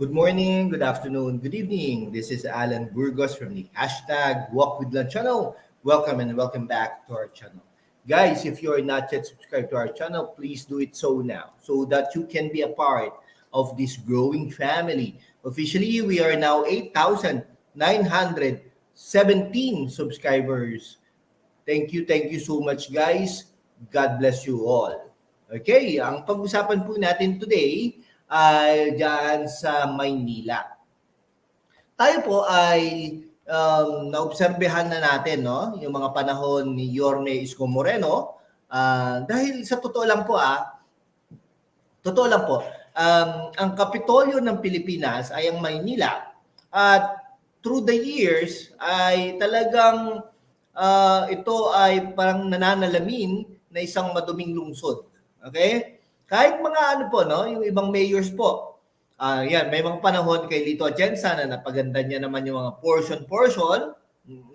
Good morning, good afternoon, good evening. This is Alan Burgos from the hashtag Walk with Lunch channel. Welcome and welcome back to our channel. Guys, if you are not yet subscribed to our channel, please do it so now so that you can be a part of this growing family. Officially, we are now 8,917 subscribers. Thank you so much guys. God bless you all. Okay, ang pag-usapan po natin today ay dyan sa Maynila. Tayo po ay naobserbehan na natin yung mga panahon ni Yorme Isko Moreno dahil sa totoo lang po ang Kapitolyo ng Pilipinas ay ang Maynila at through the years ay talagang ito ay parang nananalamin na isang maduming lungsod. Okay? Kahit mga yung ibang mayors po. Yan, may mga panahon kay Lito Atienza na napaganda niya naman yung mga portion.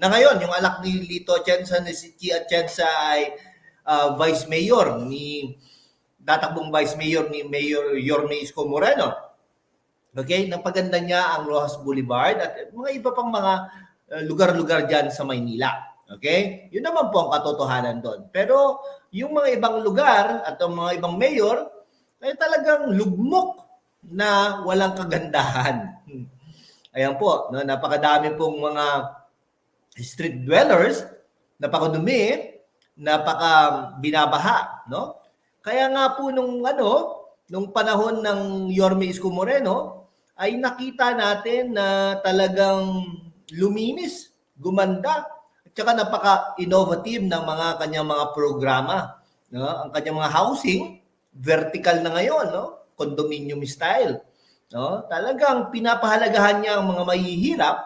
Na ngayon, yung alak ni Lito Atienza na si Chi Atienza ay vice mayor tatakbong vice mayor ni Mayor Yorme Isko Moreno. Okay? Napaganda niya ang Rojas Boulevard at mga iba pang mga lugar-lugar dyan sa Maynila. Okay? Yun naman po ang katotohanan doon. Pero yung mga ibang lugar at ang mga ibang mayor ay talagang lugmok na walang kagandahan. Ayan po, napakadami pong mga street dwellers, napakadumi, binabaha, no? Kaya nga po nung panahon ng Yorme Isko Moreno ay nakita natin na talagang luminis, gumanda, at saka napaka-innovative ng mga kanyang mga programa. No? Ang kanyang mga housing, vertical na ngayon, no? Condominium style. No? Talagang pinapahalagahan niya ang mga mahihirap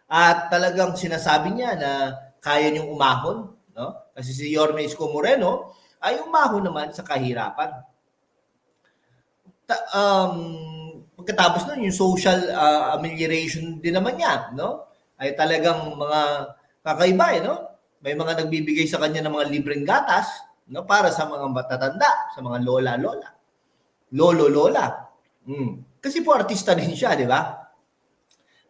at talagang sinasabi niya na kaya niyong umahon. No? Kasi si Yorme Isko Moreno ay umahon naman sa kahirapan. Pagkatapos nun, yung social amelioration din naman niya, no? Ay talagang mga kakaiba, no? May mga nagbibigay sa kanya ng mga libreng gatas, no? Para sa mga matatanda, sa mga lola-lola. Lolo-lola. Kasi po artista din siya, di ba?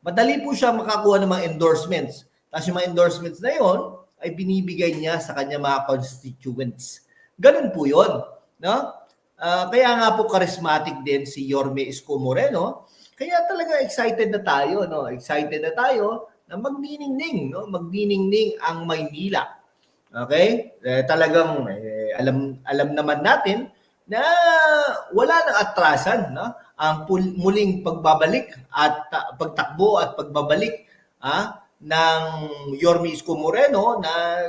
Madali po siya makakuha ng mga endorsements. Tapos yung mga endorsements na yon ay binibigay niya sa kanya mga constituents. Ganun po yun. No? Kaya nga po charismatic din si Yorme Isko Moreno. Kaya talaga excited na tayo. No? Excited na tayo na magniningning. No? Magniningning ang Maynila. Okay? Talagang alam naman natin na wala nang atrasan. No? Ang muling pagbabalik at pagtakbo at pagbabalik ng Yorme Isko Moreno na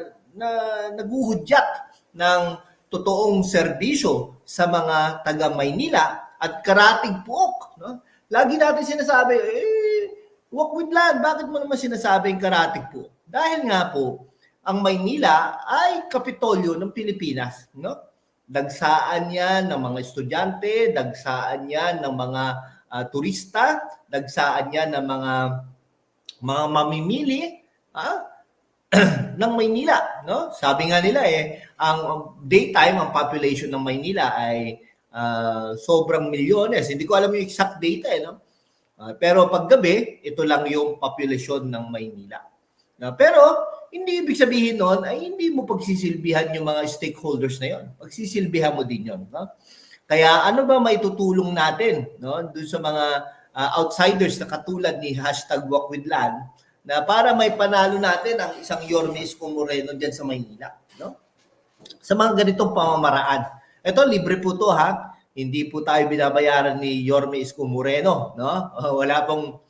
naguhudyat ng totoong serbisyo sa mga taga Maynila at karatig puok. No? Lagi natin sinasabi, walk with land. Bakit mo naman sinasabing karatig puok? Dahil nga po, ang Maynila ay kapitolyo ng Pilipinas. No? Dagsaan yan ng mga estudyante, dagsaan yan ng mga turista, dagsaan yan ng mga mamimili ng Maynila, no? Sabi nga nila ang daytime ang population ng Maynila ay sobrang milyones. Hindi ko alam yung exact data no? Pero paggabi, ito lang yung population ng Maynila. Pero hindi ibig sabihin noon ay hindi mo pagsisilbihan yung mga stakeholders na yon. Pagsisilbihan mo din yon, no? Kaya ano ba maitutulong natin, no? Doon sa mga outsiders na katulad ni #WalkWithLand na para may panalo natin ang isang Yorme Isko Moreno diyan sa Maynila, no? Sa mga ganitong pamamaraan. Ito libre po to Hindi po tayo binabayaran ni Yorme Isko Moreno, no? Wala pong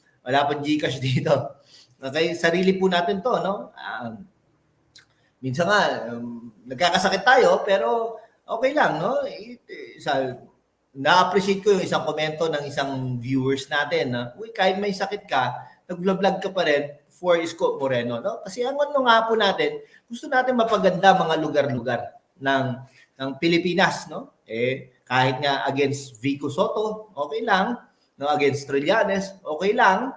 GCash dito. Okay, sarili po natin to, no? Minsan nga nagkakasakit tayo pero okay lang, no? Na-appreciate ko yung isang komento ng isang viewers natin na, kahit may sakit ka, nag-vlog ka pa rin for Isko Moreno, no? Kasi ang nga po natin, gusto natin mapaganda mga lugar-lugar ng Pilipinas, no? Kahit nga against Vico Soto, okay lang, no? Against Trillanes, okay lang.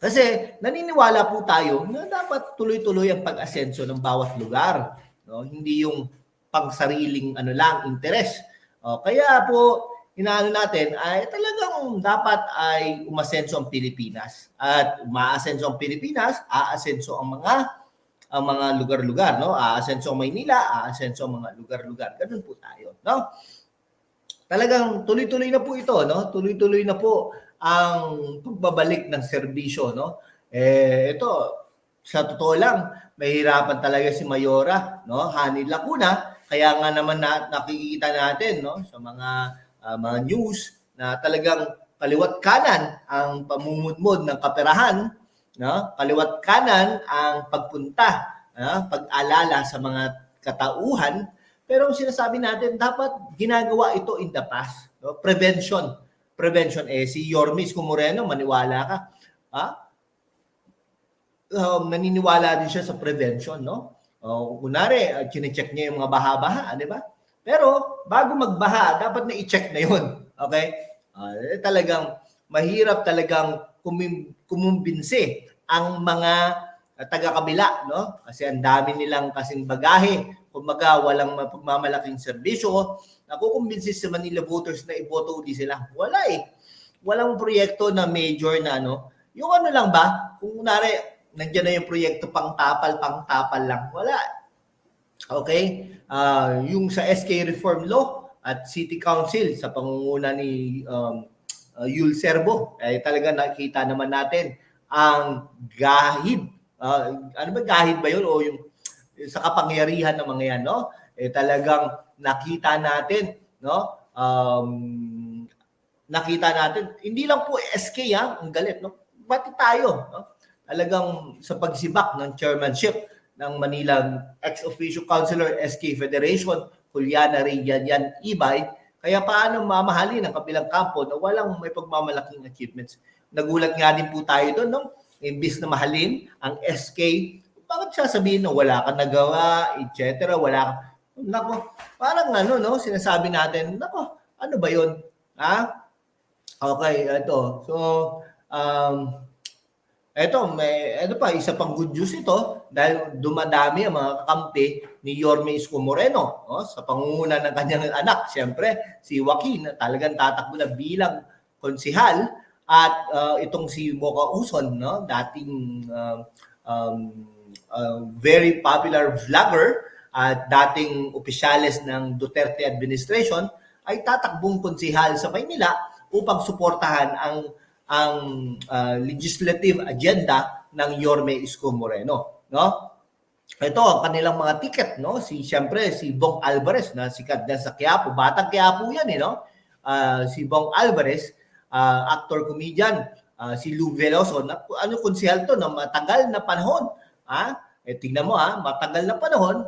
Kasi naniniwala po tayo na dapat tuloy-tuloy ang pag-asenso ng bawat lugar, no? Hindi yung pangsariling interes. Kaya po inaano natin ay talagang talagang dapat ay umasenso ang Pilipinas. At umaasenso ang Pilipinas, aasenso ang mga lugar-lugar, no? Aasenso ang Maynila, aasenso ang mga lugar-lugar. Ganun po tayo, no? Talagang tuloy-tuloy na po ito, no? Tuloy-tuloy na po ang pagbabalik ng serbisyo, no? Ito, sa totoo lang, mahirapan talaga si Mayora, no? Hani Lacuna, kaya nga naman nakikita natin, no, sa mga news na talagang kaliwat kanan ang pamumudmod ng kaperahan, no? Kaliwat kanan ang pagpunta, pag-alala sa mga katauhan, pero ang sinasabi natin dapat ginagawa ito in the past, no? Prevention si Yorme Isko Moreno, maniwala ka, naniniwala din siya sa prevention, no? Kunwari, chine-check niya yung mga baha-baha, di ba? Pero bago magbaha, dapat na i-check na yun. Okay? Talagang mahirap talagang kumumbinsi ang mga taga-kabila, no? Kasi ang dami nilang kasing bagahe, kumbaga walang mapagmamalaking serbisyo, nakukumbinsi sa Manila voters na iboto uli sila. Wala eh. Walang proyekto na major na ano. Yung ano lang ba, kung kunwari, nandiyan na yung proyekto pang-tapal lang. Wala. Okay? Yung sa SK Reform Law at City Council sa pangunguna ni Yul Serbo, ay talaga nakita naman natin ang gahid. Ano ba, gahid ba yun? O yung sa kapangyarihan ng mga yan, no? Talagang nakita natin, no? Nakita natin, hindi lang po SK ang galit, no? Pati tayo, no? Talagang sa pagsibak ng chairmanship ng Manila ex-officio councilor SK Federation, Juliana Reyyan Ibay, kaya paano mamahalin ang kabilang kampo na walang may pagmamalaking achievements. Nagulat nga din po tayo doon, no? Imbis na mahalin ang SK, bakit sasabihin na wala kang nagawa, etc. Wala kang, nako, parang ano, no? Sinasabi natin, nako, ano ba yun? Okay, ito. So, ito pa, isa pang good news ito dahil dumadami ang mga kakampi ni Yorme Isko Moreno, no? Sa pangunguna ng kanyang anak, siyempre, si Joaquin, talagang tatakbo na bilang konsihal at itong si Mocha Uson, no? Dating very popular vlogger at dating opisyales ng Duterte administration ay tatakbong konsihal sa Maynila upang suportahan ang legislative agenda ng Yorme Isko Moreno, no? Ito ang kanilang mga ticket, no? Siyempre si Bong Alvarez na sikat din sa Quiapo, batang Quiapo yan, no? Si Bong Alvarez, actor comedian, si Lou Veloso, konsehal to na matagal na panahon, tingnan mo, matagal na panahon,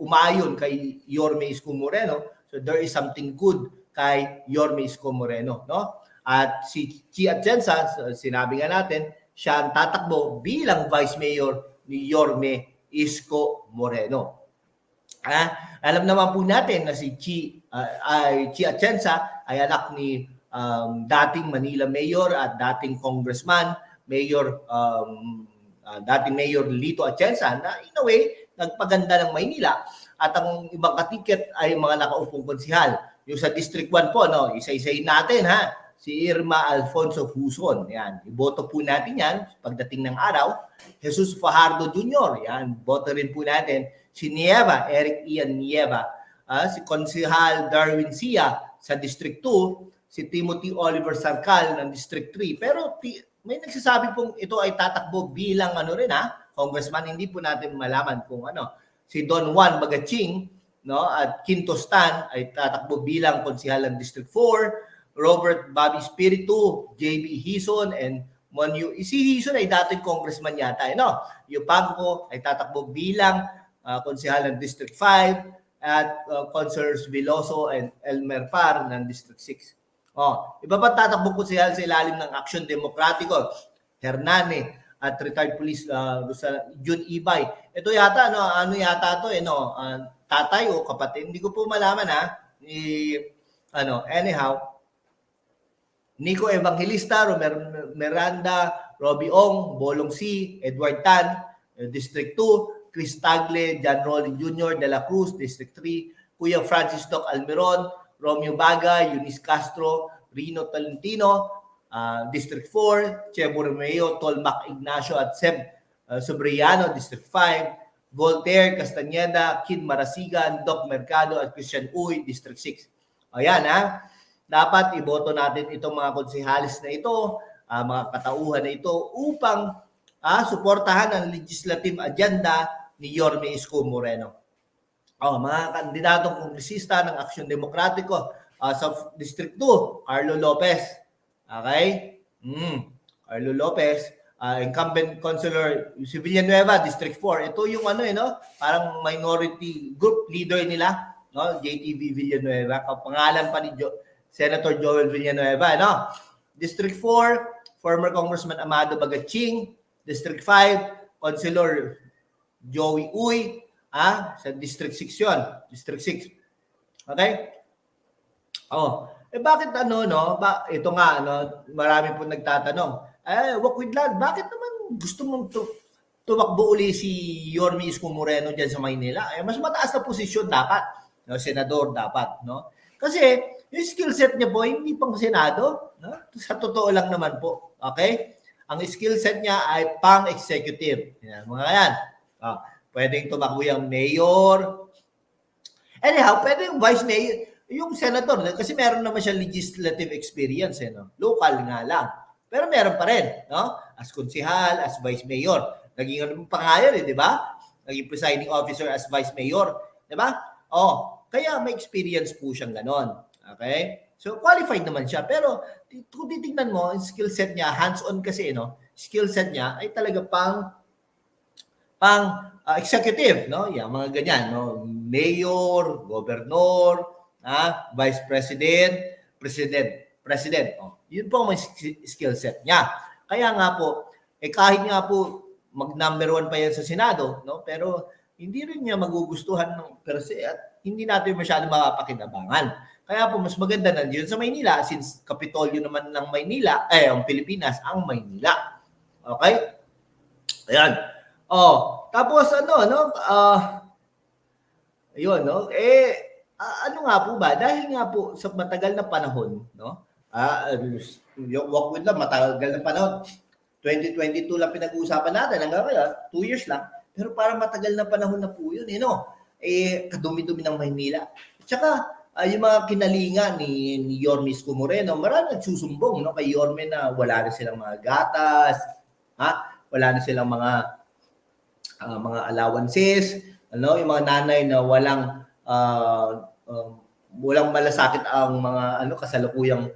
umayon kay Yorme Isko Moreno. So there is something good kay Yorme Isko Moreno, no? At si Chi Atienza, sinabi nga natin, siya ang tatakbo bilang Vice Mayor ni Yorme Isko Moreno. Alam naman po natin na si Chi Atienza ay anak ni dating Manila Mayor at dating Congressman, dating Mayor Lito Atienza na in a way, nagpaganda ng Maynila. At ang ibang katiket ay mga nakaupong konsihal. Yung sa District 1 po, no, isa-isayin natin, si Irma Alfonso Huson. Yan. Iboto po natin yan pagdating ng araw. Jesus Fajardo Jr. Yan. Boto rin po natin. Si Nieva, Eric Ian Nieva. Si Konsihal Darwin Sia sa District 2. Si Timothy Oliver Sarcal ng District 3. Pero may nagsasabi pong ito ay tatakbo bilang congressman. Hindi po natin malaman kung ano. Si Don Juan Bagaching, no, at Quinto Stan ay tatakbo bilang konsihal ng District 4. Robert Bobby Spiritu, JB Hison, and Monyu. Si Hison ay dating congressman yata, no? Yupanco ay tatakbo bilang konsihal ng District 5 at Councilors Veloso and Elmer Par ng District 6. Iba pa tatakbo konsihal sa ilalim ng Aksyon Demokratiko, Hernane at retired police Jun Ibay. Ito yata, ano yata to, tatay o kapatid, hindi ko po malaman anyhow, Nico Evangelista, Romer Miranda, Robbie Ong, Bolong C, Edward Tan, District 2, Chris Tagle, John Rolling Jr., De La Cruz, District 3, Kuya Francis Doc Almiron, Romeo Baga, Eunice Castro, Rino Tolentino, District 4, Che Borromeo, Tolmac Ignacio at Seb Sobriano, District 5, Voltaire, Castañeda, Kid Marasigan, Doc Mercado at Christian Uy, District 6. Ayan dapat iboto natin itong mga konsehalis na ito, mga katauhan na ito upang suportahan ang legislative agenda ni Yorme Isko Moreno. Mga kandidatong kongresista ng Aksyon Demokratiko sa District 2, Carlo Lopez. Okay? Carlo Lopez, incumbent councilor si Villanueva, District 4. Ito yung parang minority group leader nila, no? JTV Villanueva, pangalan pa ni Senator Joel Villanueva, no? District 4, former Congressman Amado Bagaching. District 5, Councilor Joey Uy, sa District 6 yun. District 6. Okay? Bakit ito nga, marami po nagtatanong. Walk with Land, bakit naman gusto mong tumakbo uli si Yorme Isko Moreno dyan sa Maynila? Mas mataas na posisyon dapat. No? Senador dapat. No? Kasi yung skill set niya po, hindi pang Senado. No? Sa totoo lang naman po. Okay? Ang skill set niya ay pang-executive. Yan, mga yan. Pwedeng tumakbo yung mayor. Anyhow, pwede yung vice mayor, yung senator, kasi meron naman siya legislative experience, no? Local nga lang. Pero meron pa rin, no? As konsehal, as vice mayor. Naging pangayon, di ba? Naging presiding officer as vice mayor, di ba? Kaya may experience po siyang ganon. Okay? So, qualified naman siya. Pero, kung titignan mo, yung skill set niya, hands-on kasi, skill set niya ay talaga executive, no? Yung mga ganyan, no? Mayor, governor, vice president, president. Yun po ang skill set niya. Kaya nga po, kahit nga po mag-number 1 pa yan sa Senado, no? Pero, hindi rin niya magugustuhan ng per se at hindi natin masyado mapapakinabangan. Kaya po, mas maganda na yun sa Maynila since Kapitolyo naman ng Maynila, ang Pilipinas, ang Maynila. Okay? Ayan. Tapos ayun, no? Ano nga po ba? Dahil nga po sa matagal na panahon, no? Yung Walk with Land, matagal na panahon. 2022 lang pinag-uusapan natin. Hanggang ngayon, 2 years lang. Pero parang matagal na panahon na po yun, kadumi-dumi ng Maynila. Tsaka, yung mga kinalinga ni Yorme Isko Moreno, marami nagsusumbong kay Yorme na wala na silang mga gatas, wala na silang mga allowances, yung mga nanay na walang malasakit ang mga kasalukuyang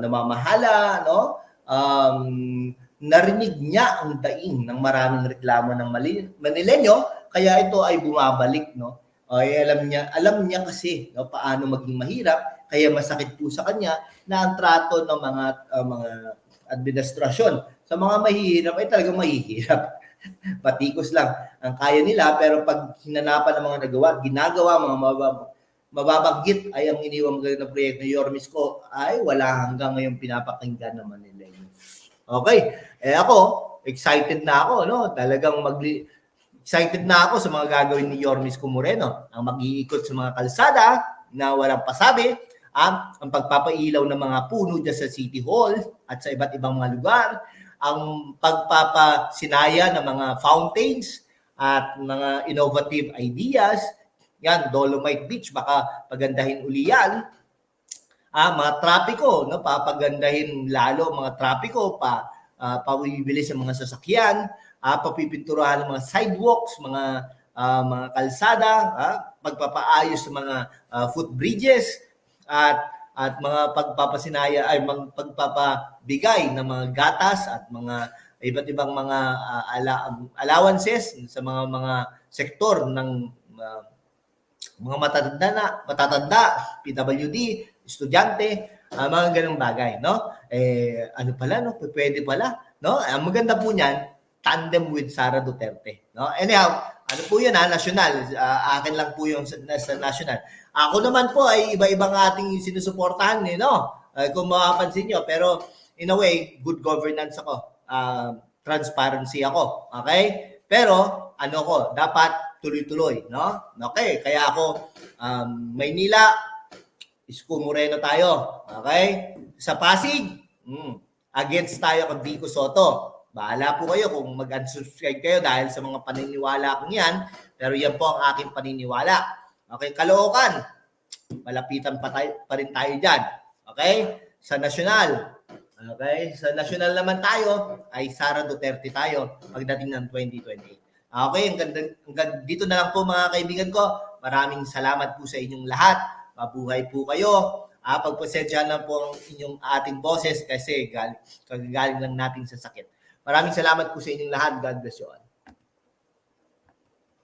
namamahala, narinig niya ang daing ng maraming reklamo ng Manileño, kaya ito ay bumabalik, alam niya kasi paano maging mahirap, kaya masakit po sa kanya na ang trato ng mga administrasyon sa mga mahihirap ay talagang mahihirap. Patikos lang ang kaya nila, pero pag hinanapan ng mga ginagawa, mga mababanggit ay ang iniwang na proyekto ni Yorme Isko ay wala hanggang ngayon pinapakinggan ng Manileño. Okay, ako, excited na ako, talagang excited na ako sa mga gagawin ni Yorme Isko Moreno. Ang mag-iikot sa mga kalsada na walang pasabi, ang pagpapailaw ng mga puno dyan sa City Hall at sa iba't ibang mga lugar, ang pagpapasinaya ng mga fountains at mga innovative ideas, yan, Dolomite Beach, baka pagandahin uli yan. Mga trapiko, papagandahin lalo mga trapiko, pabibilis sa mga sasakyan, papipinturahan ng mga sidewalks, mga kalsada, pagpapaayos sa mga footbridges at mga pagpapasinaya ay pagpapabigay ng mga gatas at mga iba't ibang mga allowances sa mga sektor ng mga matatanda, PWD, estudyante, mga ganung bagay, ano pala, pwede pala, ang maganda po niyan, tandem with Sara Duterte, Anyhow, ano po yun, national, akin lang po yung sa national. Ako naman po ay iba-ibang ating sinusuportahan, kung mapapansin nyo, pero in a way, good governance ako, transparency ako, okay? Pero, dapat tuloy-tuloy, Okay, kaya ako, Maynila, Isko Moreno tayo. Okay? Sa Pasig, against tayo kay Vico Soto. Bahala po kayo kung mag-unsubscribe kayo dahil sa mga paniniwala kong yan. Pero yan po ang aking paniniwala. Okay, Caloocan, malapitan pa rin tayo dyan. Okay? Sa nasyonal. Okay? Sa nasyonal naman tayo ay Sara Duterte tayo pagdating ng 2028. Okay, hanggang dito na lang po mga kaibigan ko. Maraming salamat po sa inyong lahat. Mabuhay po kayo. Pagpasensyahan lang po ang inyong ating boses kasi kagagaling lang natin sa sakit. Maraming salamat po sa inyong lahat. God bless you all.